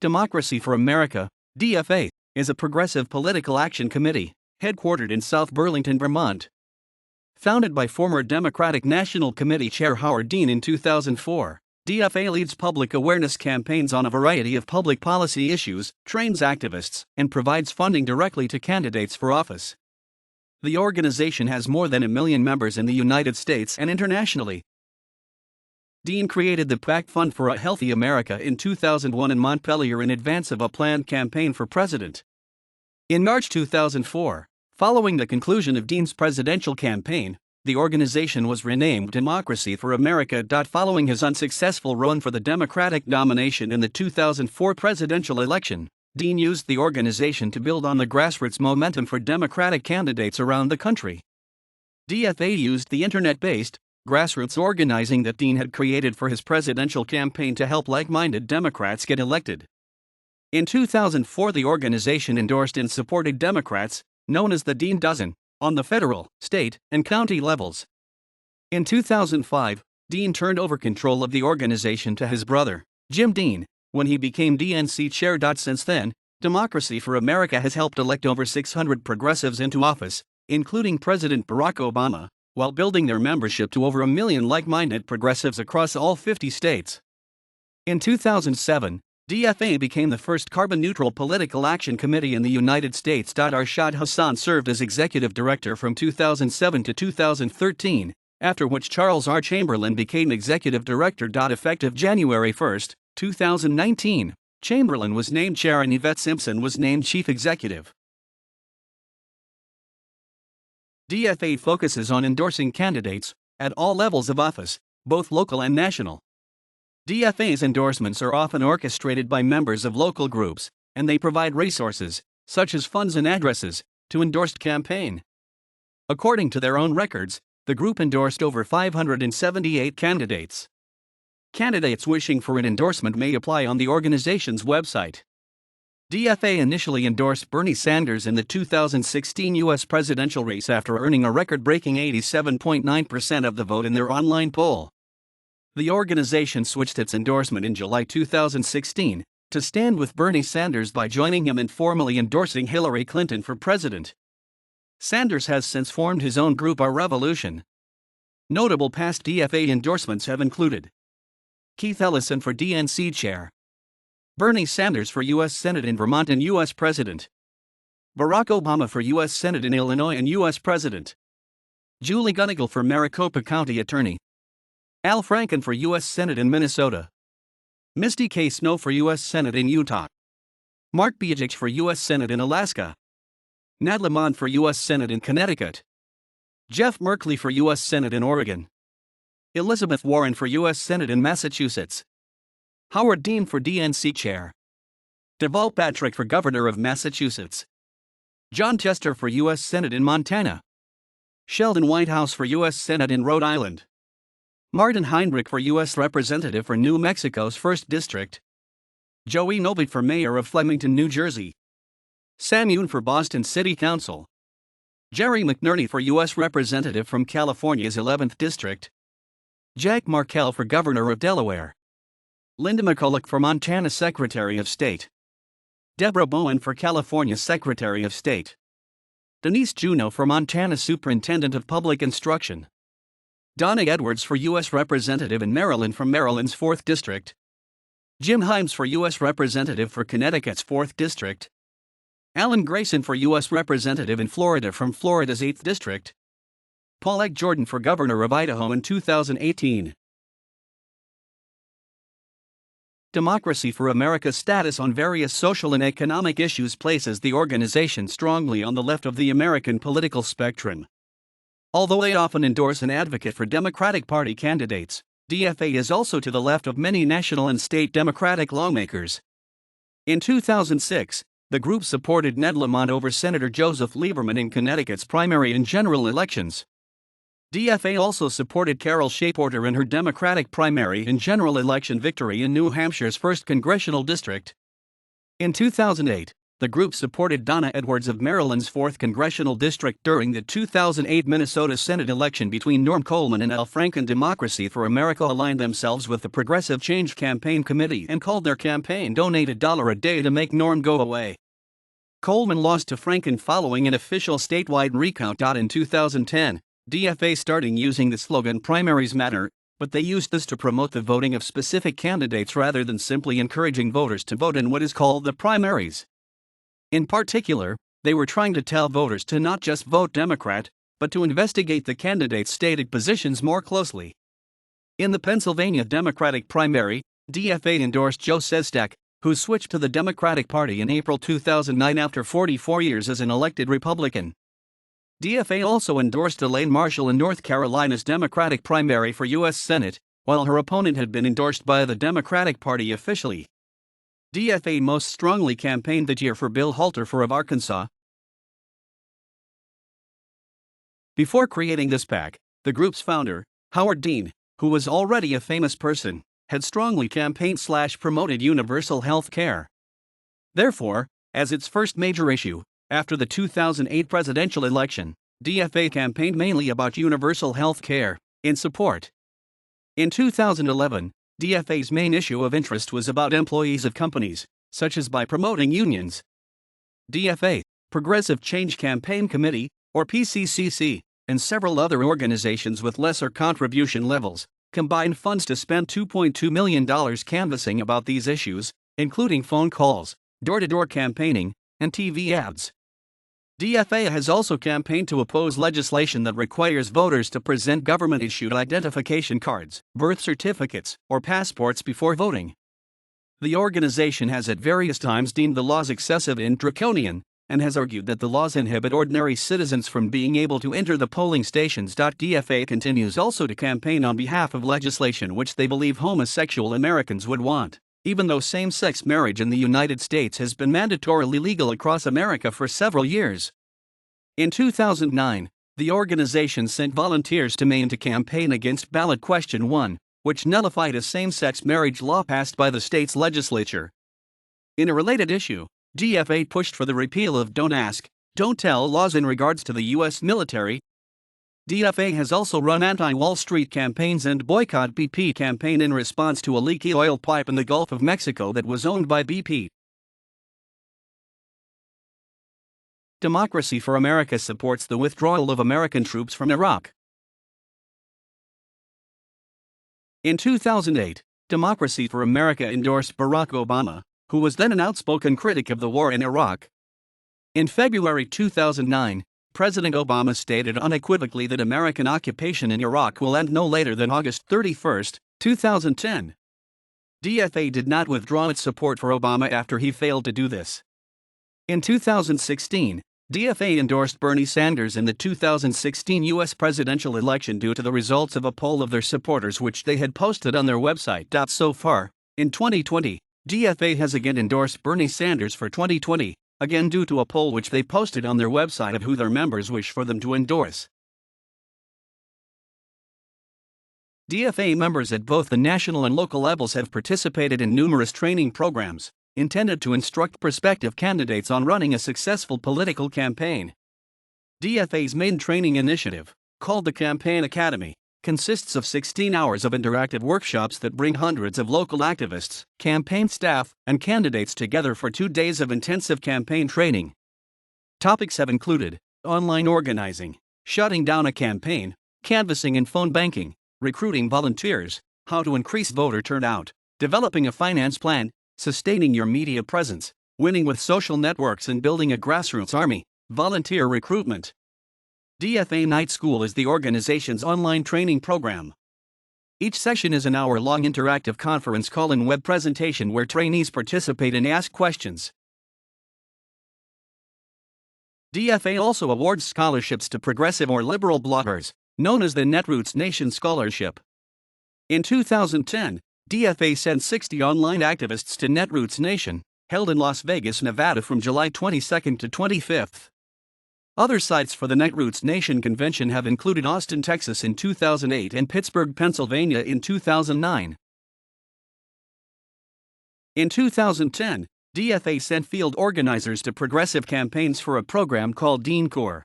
Democracy for America, DFA, is a progressive political action committee, headquartered in South Burlington, Vermont. Founded by former Democratic National Committee Chair Howard Dean in 2004, DFA leads public awareness campaigns on a variety of public policy issues, trains activists, and provides funding directly to candidates for office. The organization has more than 1 million members in the United States and internationally. Dean created the PAC Fund for a Healthy America in 2001 in Montpelier in advance of a planned campaign for president. In March 2004, following the conclusion of Dean's presidential campaign, the organization was renamed Democracy for America. Following his unsuccessful run for the Democratic nomination in the 2004 presidential election, Dean used the organization to build on the grassroots momentum for Democratic candidates around the country. DFA used the internet-based, grassroots organizing that Dean had created for his presidential campaign to help like-minded Democrats get elected. In 2004, the organization endorsed and supported Democrats, known as the Dean Dozen, on the federal, state, and county levels. In 2005, Dean turned over control of the organization to his brother, Jim Dean, when he became DNC chair. Since then, Democracy for America has helped elect over 600 progressives into office, including President Barack Obama, while building their membership to over 1 million like-minded progressives across all 50 states. In 2007, DFA became the first carbon-neutral political action committee in the United States. Arshad Hassan served as executive director from 2007 to 2013, after which Charles R. Chamberlain became executive director. Effective January 1, 2019, Chamberlain was named chair and Yvette Simpson was named chief executive. DFA focuses on endorsing candidates at all levels of office, both local and national. DFA's endorsements are often orchestrated by members of local groups, and they provide resources, such as funds and addresses, to endorsed campaign. According to their own records, the group endorsed over 578 candidates. Candidates wishing for an endorsement may apply on the organization's website. DFA initially endorsed Bernie Sanders in the 2016 U.S. presidential race after earning a record-breaking 87.9% of the vote in their online poll. The organization switched its endorsement in July 2016 to stand with Bernie Sanders by joining him in formally endorsing Hillary Clinton for president. Sanders has since formed his own group, Our Revolution. Notable past DFA endorsements have included Keith Ellison for DNC chair, Bernie Sanders for U.S. Senate in Vermont and U.S. President, Barack Obama for U.S. Senate in Illinois and U.S. President, Julie Gunnigal for Maricopa County Attorney, Al Franken for U.S. Senate in Minnesota, Misty K. Snow for U.S. Senate in Utah, Mark Bijich for U.S. Senate in Alaska, Nat Lamont for U.S. Senate in Connecticut, Jeff Merkley for U.S. Senate in Oregon, Elizabeth Warren for U.S. Senate in Massachusetts, Howard Dean for DNC chair, Deval Patrick for governor of Massachusetts, John Chester for U.S. Senate in Montana, Sheldon Whitehouse for U.S. Senate in Rhode Island, Martin Heinrich for U.S. representative for New Mexico's 1st District, Joey Novick for mayor of Flemington, New Jersey, Sam Yoon for Boston City Council, Jerry McNerney for U.S. representative from California's 11th District, Jack Markell for governor of Delaware, Linda McCulloch for Montana Secretary of State, Deborah Bowen for California Secretary of State, Denise Juneau for Montana Superintendent of Public Instruction, Donna Edwards for U.S. Representative in Maryland from Maryland's 4th District, Jim Himes for U.S. Representative for Connecticut's 4th District, Alan Grayson for U.S. Representative in Florida from Florida's 8th District, Paulette Jordan for Governor of Idaho in 2018. Democracy for America's status on various social and economic issues places the organization strongly on the left of the American political spectrum. Although they often endorse and advocate for Democratic Party candidates, DFA is also to the left of many national and state Democratic lawmakers. In 2006, the group supported Ned Lamont over Senator Joseph Lieberman in Connecticut's primary and general elections. DFA also supported Carol Shaporter in her Democratic primary and general election victory in New Hampshire's 1st congressional district. In 2008, The group supported Donna Edwards of Maryland's 4th Congressional District during the 2008 Minnesota Senate election between Norm Coleman and Al Franken. Democracy for America aligned themselves with the Progressive Change Campaign Committee and called their campaign "Donate $1 a day to make Norm go away." Coleman lost to Franken following an official statewide recount. In 2010, DFA started using the slogan "Primaries Matter," but they used this to promote the voting of specific candidates rather than simply encouraging voters to vote in what is called the primaries. In particular, they were trying to tell voters to not just vote Democrat, but to investigate the candidates' stated positions more closely. In the Pennsylvania Democratic primary, DFA endorsed Joe Sestak, who switched to the Democratic Party in April 2009 after 44 years as an elected Republican. DFA also endorsed Elaine Marshall in North Carolina's Democratic primary for U.S. Senate, while her opponent had been endorsed by the Democratic Party officially. DFA most strongly campaigned that year for Bill Halter of Arkansas. Before creating this PAC, the group's founder, Howard Dean, who was already a famous person, had strongly campaigned/promoted universal health care. Therefore, as its first major issue, after the 2008 presidential election, DFA campaigned mainly about universal health care, in support. In 2011, DFA's main issue of interest was about employees of companies, such as by promoting unions. DFA, Progressive Change Campaign Committee, or PCCC, and several other organizations with lesser contribution levels, combined funds to spend $2.2 million canvassing about these issues, including phone calls, door-to-door campaigning, and TV ads. DFA has also campaigned to oppose legislation that requires voters to present government-issued identification cards, birth certificates, or passports before voting. The organization has at various times deemed the laws excessive and draconian, and has argued that the laws inhibit ordinary citizens from being able to enter the polling stations. DFA continues also to campaign on behalf of legislation which they believe homosexual Americans would want, even though same-sex marriage in the United States has been mandatorily legal across America for several years. In 2009, the organization sent volunteers to Maine to campaign against ballot question 1, which nullified a same-sex marriage law passed by the state's legislature. In a related issue, DFA pushed for the repeal of Don't Ask, Don't Tell laws in regards to the U.S. military. DFA has also run anti-Wall Street campaigns and boycott BP campaign in response to a leaky oil pipe in the Gulf of Mexico that was owned by BP. Democracy for America supports the withdrawal of American troops from Iraq. In 2008, Democracy for America endorsed Barack Obama, who was then an outspoken critic of the war in Iraq. In February 2009, President Obama stated unequivocally that American occupation in Iraq will end no later than August 31, 2010. DFA did not withdraw its support for Obama after he failed to do this. In 2016, DFA endorsed Bernie Sanders in the 2016 U.S. presidential election due to the results of a poll of their supporters which they had posted on their website. So far, in 2020, DFA has again endorsed Bernie Sanders for 2020, again due to a poll which they posted on their website of who their members wish for them to endorse. DFA members at both the national and local levels have participated in numerous training programs intended to instruct prospective candidates on running a successful political campaign. DFA's main training initiative, called the Campaign Academy, consists of 16 hours of interactive workshops that bring hundreds of local activists, campaign staff, and candidates together for 2 days of intensive campaign training. Topics have included online organizing, shutting down a campaign, canvassing and phone banking, recruiting volunteers, how to increase voter turnout, developing a finance plan, sustaining your media presence, winning with social networks and building a grassroots army, volunteer recruitment. DFA Night School is the organization's online training program. Each session is an hour-long interactive conference call and web presentation where trainees participate and ask questions. DFA also awards scholarships to progressive or liberal bloggers, known as the Netroots Nation Scholarship. In 2010, DFA sent 60 online activists to Netroots Nation, held in Las Vegas, Nevada from July 22 to 25. Other sites for the Netroots Nation convention have included Austin, Texas in 2008 and Pittsburgh, Pennsylvania in 2009. In 2010, DFA sent field organizers to progressive campaigns for a program called Dean Corps.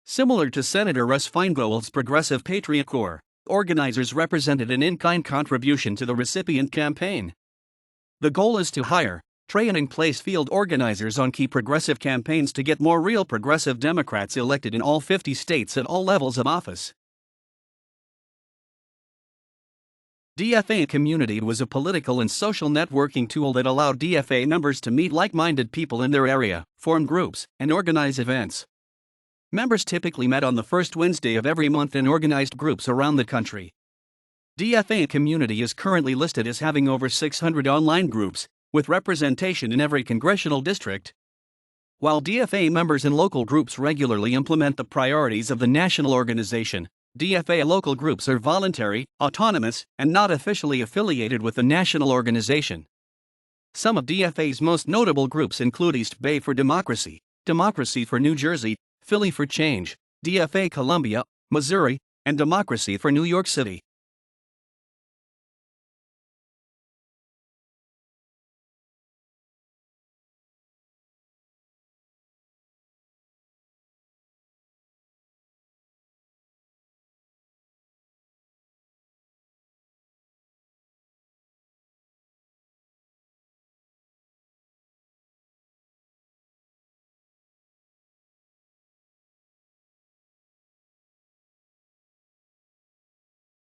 Similar to Senator Russ Feingold's Progressive Patriot Corps, organizers represented an in-kind contribution to the recipient campaign. The goal is to hire, train and place field organizers on key progressive campaigns to get more real progressive Democrats elected in all 50 states at all levels of office. DFA Community was a political and social networking tool that allowed DFA members to meet like-minded people in their area, form groups, and organize events. Members typically met on the first Wednesday of every month in organized groups around the country. DFA Community is currently listed as having over 600 online groups, with representation in every congressional district. While DFA members in local groups regularly implement the priorities of the national organization, DFA local groups are voluntary, autonomous, and not officially affiliated with the national organization. Some of DFA's most notable groups include East Bay for Democracy, Democracy for New Jersey, Philly for Change, DFA Columbia, Missouri, and Democracy for New York City.